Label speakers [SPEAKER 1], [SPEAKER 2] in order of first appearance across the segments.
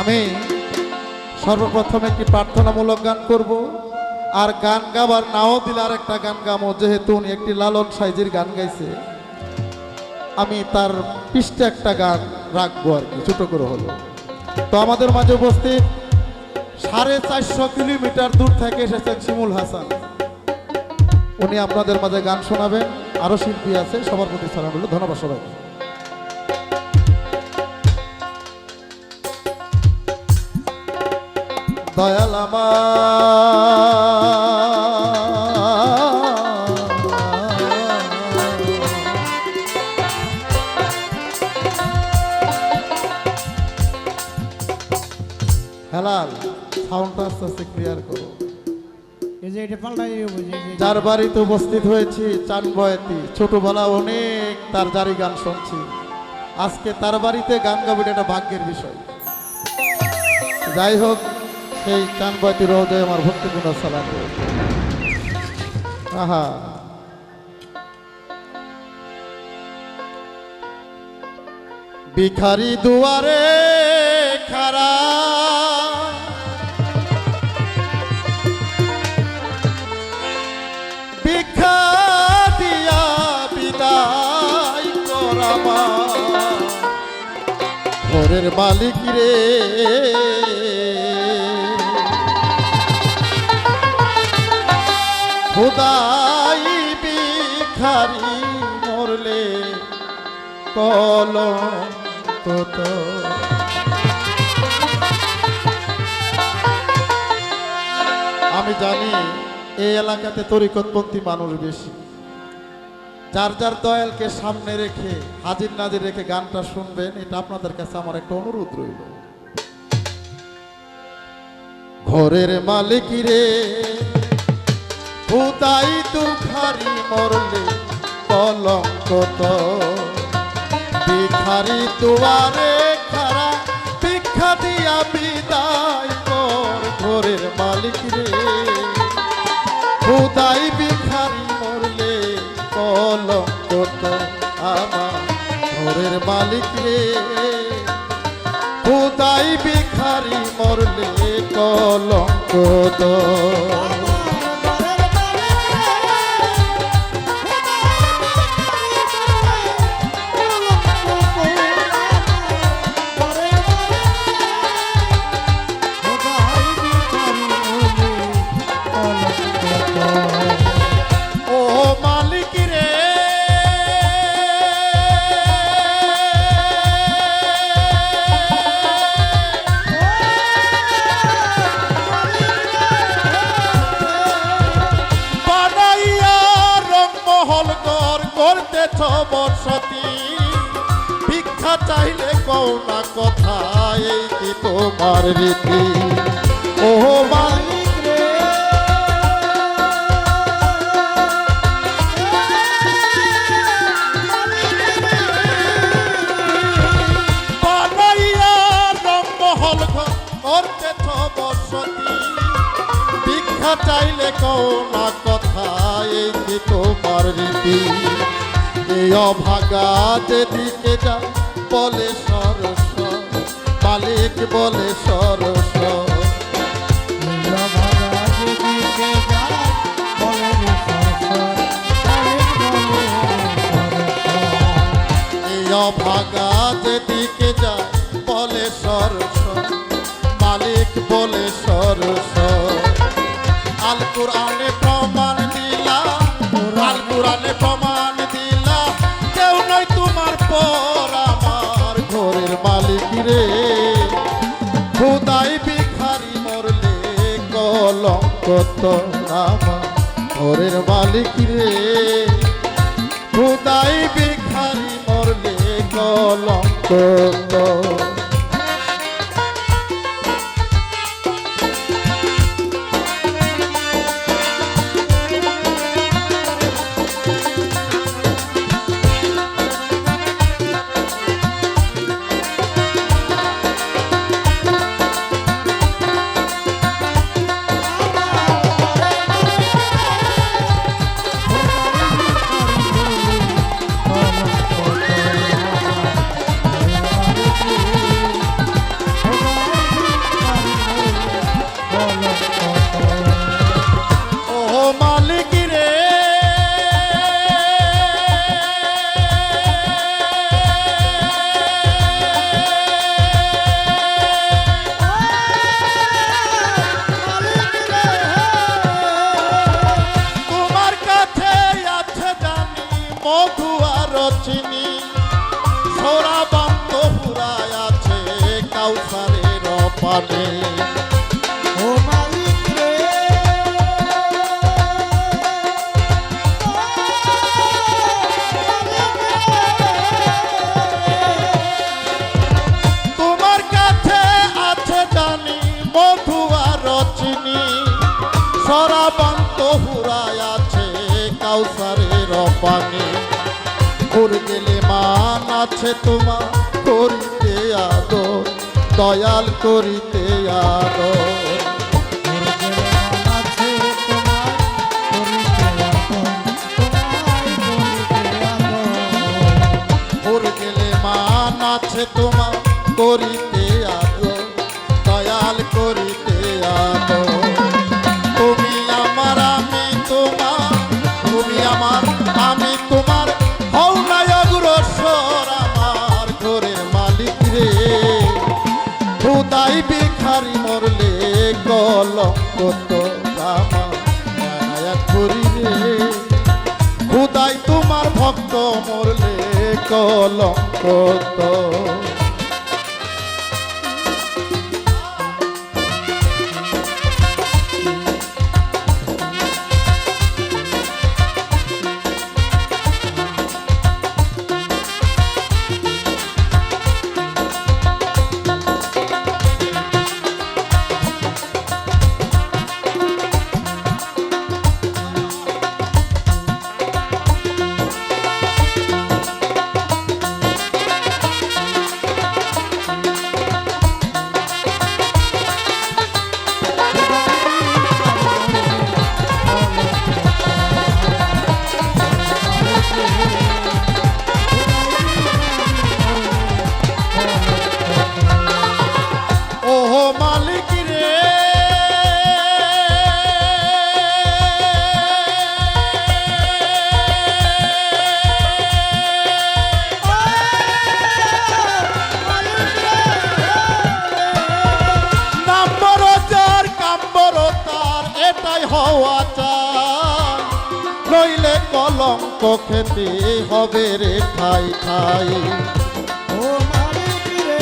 [SPEAKER 1] আমি সর্বপ্রথম একটি প্রার্থনামূলক গান করব, আর গান গাবার নাও দিলে আর একটা গান গামো। যেহেতু উনি একটি লালন সাইজির গান গাইছে, আমি তার পৃষ্ঠে একটা গান রাখবো আর কি, ছোট করে হলো। তো আমাদের মাঝে উপস্থিত 450 কিলোমিটার দূর থেকে এসেছেন শিমুল হাসান, উনি আপনাদের মাঝে গান শোনাবেন। আরো শিল্পী আছে, সবার প্রতি সালাম রইল। ধন্যবাদ সবাই। দয়াল হেলাল সাউন্ডটা আস্তে আস্তে ক্লিয়ার করো। যার বাড়িতে উপস্থিত হয়েছি চানবয়াতি, ছোটবেলা অনেক তার জারি গান শুনছি, আজকে তার বাড়িতে গান গাবো, এটা ভাগ্যের বিষয়। যাই হোক, সেই চানবয়াতি রোদে আমার ভক্তিপূর্ণ সালাম। আহা, ভিখারি দুয়ারে খারা, ভিক্ষা দিয়া বিদায় করামা, ঘরের মালিক রে খোদাই ভিখারি মরলে কলঙ্ক তো। আমি জানি এই এলাকাতে তরিকতপন্থী মানুষ বেশি, যার যার দয়ালকে সামনে রেখে হাজির নাজির রেখে গানটা শুনবেন, এটা আপনাদের কাছে আমার একটা অনুরোধ রইল। ঘরের মালিক রে খোদাই দুখারি মরলে কলঙ্ক তো, ভিখারি দুয়ারে খারা, ভিক্ষা দিয়া বিদায় কর। ঘরের মালিক রে খোদাই ভিখারি মরলে কলঙ্ক তো, আমার ঘরের মালিক রে খোদাই ভিখারি মরলে কলঙ্ক তো। বর্ষতি ভিক্ষা চাইলে কও না কথা, এই কি তোমার রীতি? ও মালিক রে বানাইয়া রংমহল করতেছ বর্ষতি, ভিক্ষা চাইলে কও না কথা, এই কি তোমার রীতি? অভাগা যেদিকে যায় বলে সরস, মালিক বলে সরস। অভাগা যেদিকে যায় বলে সরস, মালিক বলে সরস। আল কুরআনে প্রমাণ দিলা, আল কুরআনে প্রমাণ পর আমার ঘরের মালিক রে খোদাই ভিখারি মরলে কলঙ্ক তো, আমার ঘরের মালিক রে খোদাই ভিখারি মরলে কলঙ্ক তো। কাউসারের পানি। ওর গেলে মান আছে তোমার করিতে আদর, দয়াল করিতে আদর। ওর গেলে মান আছে তোমার করিতে আদর, দয়াল করিতে আদর। তুমি আমার আমি তোমার, তুমি আমার আমি তোমার, হও না অগ্রসর আমার ঘরের মালিক রে। খুদাই ভিখারি মরলে কলঙ্ক তো আমার মায়া করি রে। খুদাই তোমার ভক্ত মরলে কলঙ্ক তো। হওয়া চাই, নইলে কলঙ্ক খেতে হবে রে ঠাই ঠাই।
[SPEAKER 2] ও মালিক রে,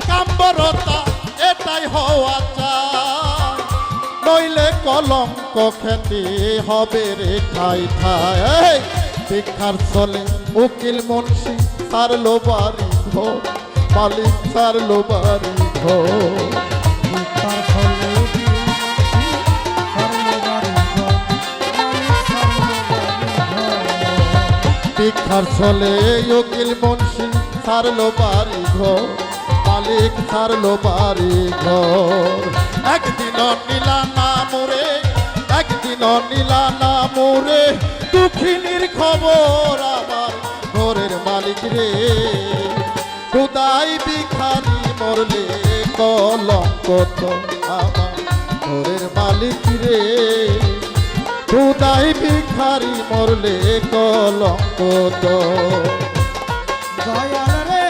[SPEAKER 1] কাম্বরতা এটাই হওয়া চাই, নইলে কলঙ্ক খেতে হবে রে ঠাই ঠাই। ভিক্ষার চলে উকিল মুন্সি সারলো বাড়ি ঘর, মালিক সারলো বাড়ি ঘর।
[SPEAKER 2] ভিক্ষার চলে
[SPEAKER 1] ভিক্ষার চলে উকিল মুন্সি সারলো বাড়ি ঘর, মালিক সারলো বাড়ি ঘর। একদিন নীলা না মোরে, একদিন নীলা না মোরে, দুঃখিনীর খবর আমার ঘরের মালিক রে। খুদাই ভিখারি মরলে কলঙ্ক তো আমার ঘরের মালিক রে। খুদাই ভিখারি মরলে কলঙ্ক তো।
[SPEAKER 2] দয়াল রে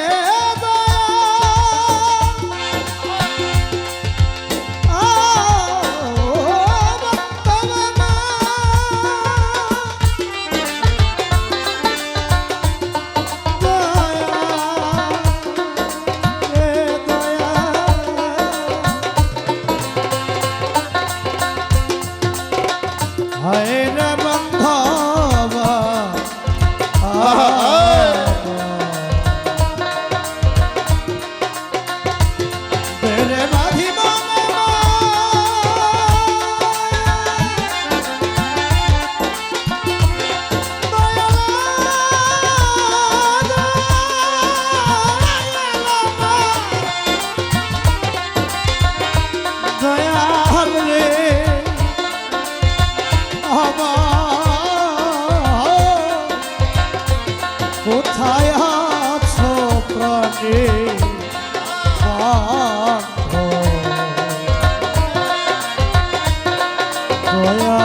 [SPEAKER 2] হায় রে বন্ধবা, তেরে বাঁধিব দয়াল রে কোথায় আছো প্রাণে দয়া